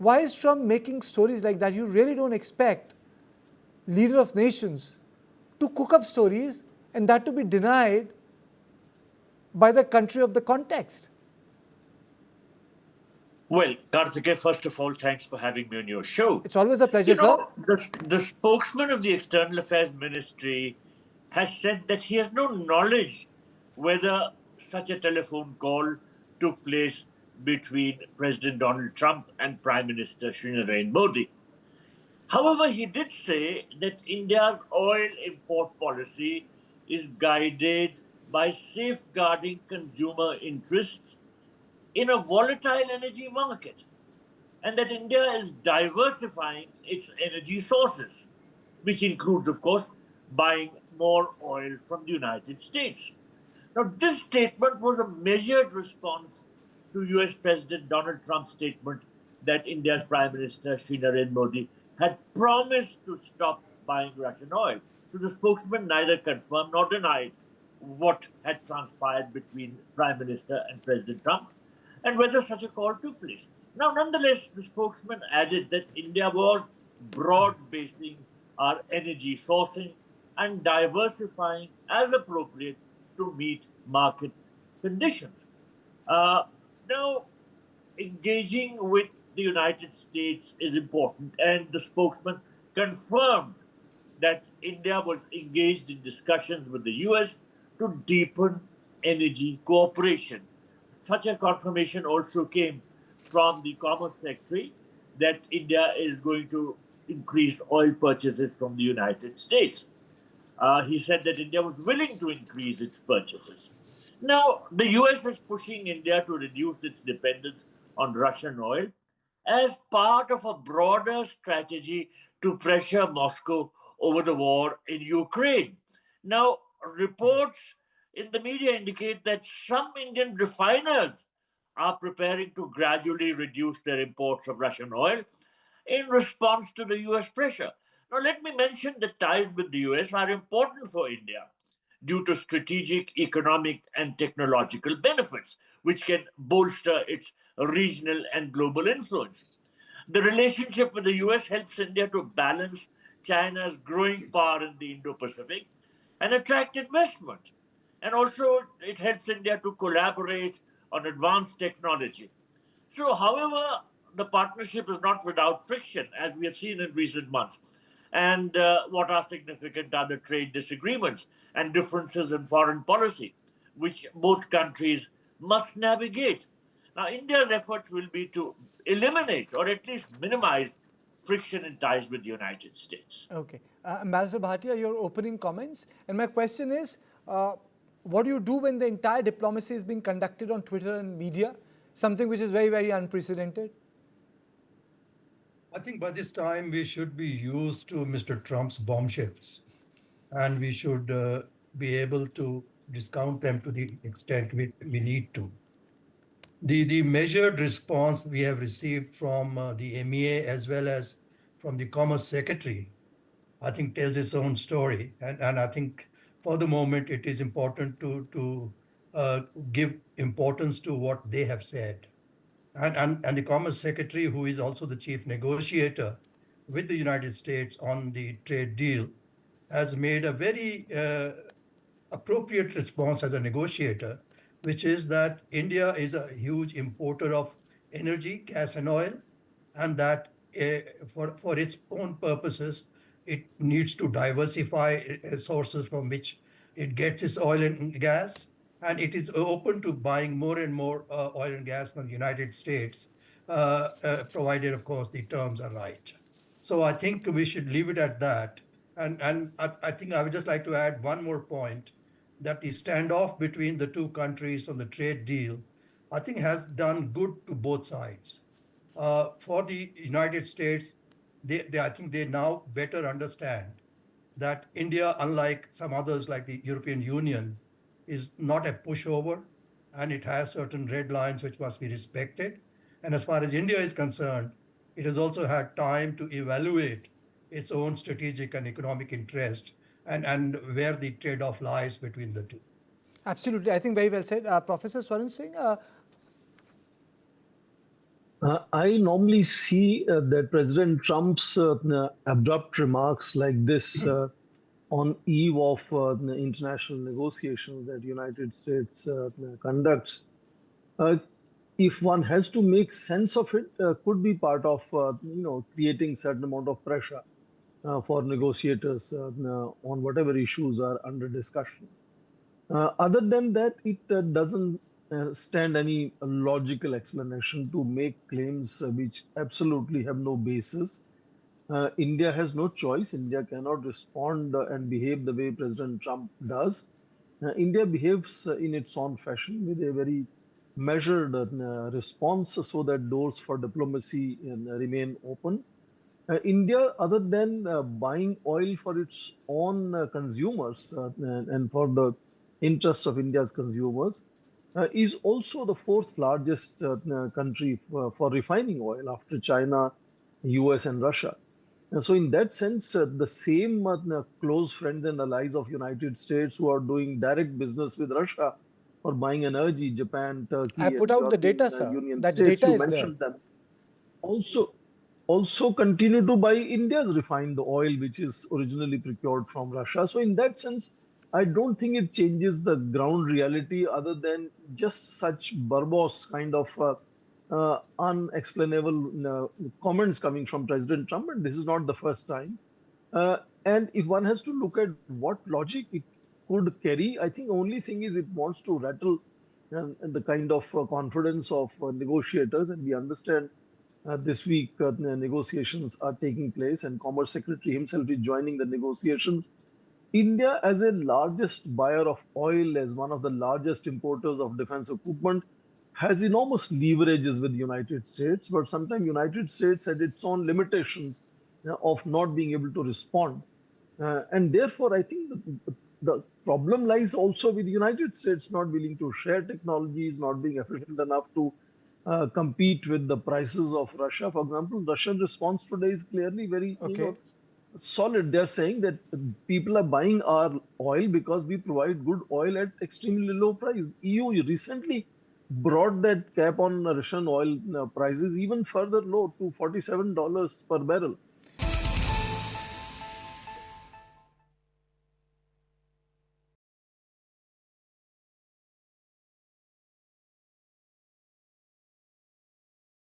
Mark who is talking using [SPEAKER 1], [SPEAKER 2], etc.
[SPEAKER 1] Why is Trump making stories like that? You really don't expect leader of nations to cook up stories and that to be denied by the country of the context.
[SPEAKER 2] Well, Karthike, first of all, thanks for having me on your show.
[SPEAKER 1] It's always a pleasure, sir.
[SPEAKER 2] The spokesman of the External Affairs Ministry has said that he has no knowledge whether such a telephone call took place between President Donald Trump and Prime Minister Narendra Modi. However, he did say that India's oil import policy is guided by safeguarding consumer interests in a volatile energy market, and that India is diversifying its energy sources, which includes, of course, buying more oil from the United States. Now, this statement was a measured response to US President Donald Trump's statement that India's Prime Minister Narendra Modi had promised to stop buying Russian oil. So the spokesman neither confirmed nor denied what had transpired between Prime Minister and President Trump and whether such a call took place. Now, nonetheless, the spokesman added that India was broad-basing our energy sourcing and diversifying as appropriate to meet market conditions. Now, engaging with the United States is important, and the spokesman confirmed that India was engaged in discussions with the US to deepen energy cooperation. Such a confirmation also came from the Commerce Secretary that India is going to increase oil purchases from the United States. He said that India was willing to increase its purchases. Now, the US is pushing India to reduce its dependence on Russian oil as part of a broader strategy to pressure Moscow over the war in Ukraine. Now, reports in the media indicate that some Indian refiners are preparing to gradually reduce their imports of Russian oil in response to the US pressure. Now, let me mention that ties with the US are important for India due to strategic, economic, and technological benefits, which can bolster its regional and global influence. The relationship with the US helps India to balance China's growing power in the Indo Pacific and attract investment. And also, it helps India to collaborate on advanced technology. So, however, the partnership is not without friction, as we have seen in recent months. And what are significant are the trade disagreements and differences in foreign policy, which both countries must navigate. Now, India's efforts will be to eliminate or at least minimize friction in ties with the United States.
[SPEAKER 1] Okay. Ambassador Bhatia, your opening comments. And my question is, what do you do when the entire diplomacy is being conducted on Twitter and media? Something which is very, very unprecedented.
[SPEAKER 3] I think by this time we should be used to Mr. Trump's bombshells, and we should be able to discount them to the extent we need to. The measured response we have received from the MEA as well as from the Commerce Secretary, I think tells its own story. And I think for the moment it is important to give importance to what they have said. And the Commerce Secretary, who is also the chief negotiator with the United States on the trade deal, has made a very appropriate response as a negotiator, which is that India is a huge importer of energy, gas and oil, and that for its own purposes, it needs to diversify sources from which it gets its oil and gas, and it is open to buying more and more oil and gas from the United States, provided, of course, the terms are right. So I think we should leave it at that. And I think I would just like to add one more point, that the standoff between the two countries on the trade deal, I think has done good to both sides. For the United States, I think they now better understand that India, unlike some others like the European Union, is not a pushover, and it has certain red lines which must be respected. And as far as India is concerned, it has also had time to evaluate its own strategic and economic interest and where the trade-off lies between the two.
[SPEAKER 1] Absolutely. I think very well said. Professor Swaran Singh,
[SPEAKER 4] I normally see that President Trump's abrupt remarks like this on eve of the international negotiations that United States conducts, uh, if one has to make sense of it, could be part of creating certain amount of pressure for negotiators on whatever issues are under discussion. Other than that, it doesn't stand any logical explanation to make claims which absolutely have no basis. India has no choice. India cannot respond and behave the way President Trump does. India behaves in its own fashion with a very measured response so that doors for diplomacy remain open. India, other than buying oil for its own consumers and for the interests of India's consumers, is also the fourth largest country for refining oil after China, US, and Russia. So, in that sense, the same close friends and allies of United States who are doing direct business with Russia for buying energy, Japan,
[SPEAKER 1] I
[SPEAKER 4] Turkey,
[SPEAKER 1] put
[SPEAKER 4] and
[SPEAKER 1] out the
[SPEAKER 4] European
[SPEAKER 1] data, sir.
[SPEAKER 4] Union
[SPEAKER 1] That
[SPEAKER 4] states,
[SPEAKER 1] data
[SPEAKER 4] you
[SPEAKER 1] is there.
[SPEAKER 4] mentioned them, also continue to buy India's refined oil, which is originally procured from Russia. So, in that sense, I don't think it changes the ground reality other than just such verbose kind of unexplainable comments coming from President Trump. And this is not the first time. And if one has to look at what logic it could carry, I think only thing is it wants to rattle the kind of confidence of negotiators. And we understand this week, the negotiations are taking place, and Commerce Secretary himself is joining the negotiations. India, as a largest buyer of oil, as one of the largest importers of defense equipment, has enormous leverages with the United States. But sometimes United States had its own limitations of not being able to respond, and therefore I think the problem lies also with the United States not willing to share technologies, not being efficient enough to compete with the prices of Russia. For example, Russian response today is clearly very,
[SPEAKER 1] Okay.
[SPEAKER 4] solid. They're saying that people are buying our oil because we provide good oil at extremely low price. EU recently brought that cap on Russian oil prices even further low to $47 per barrel.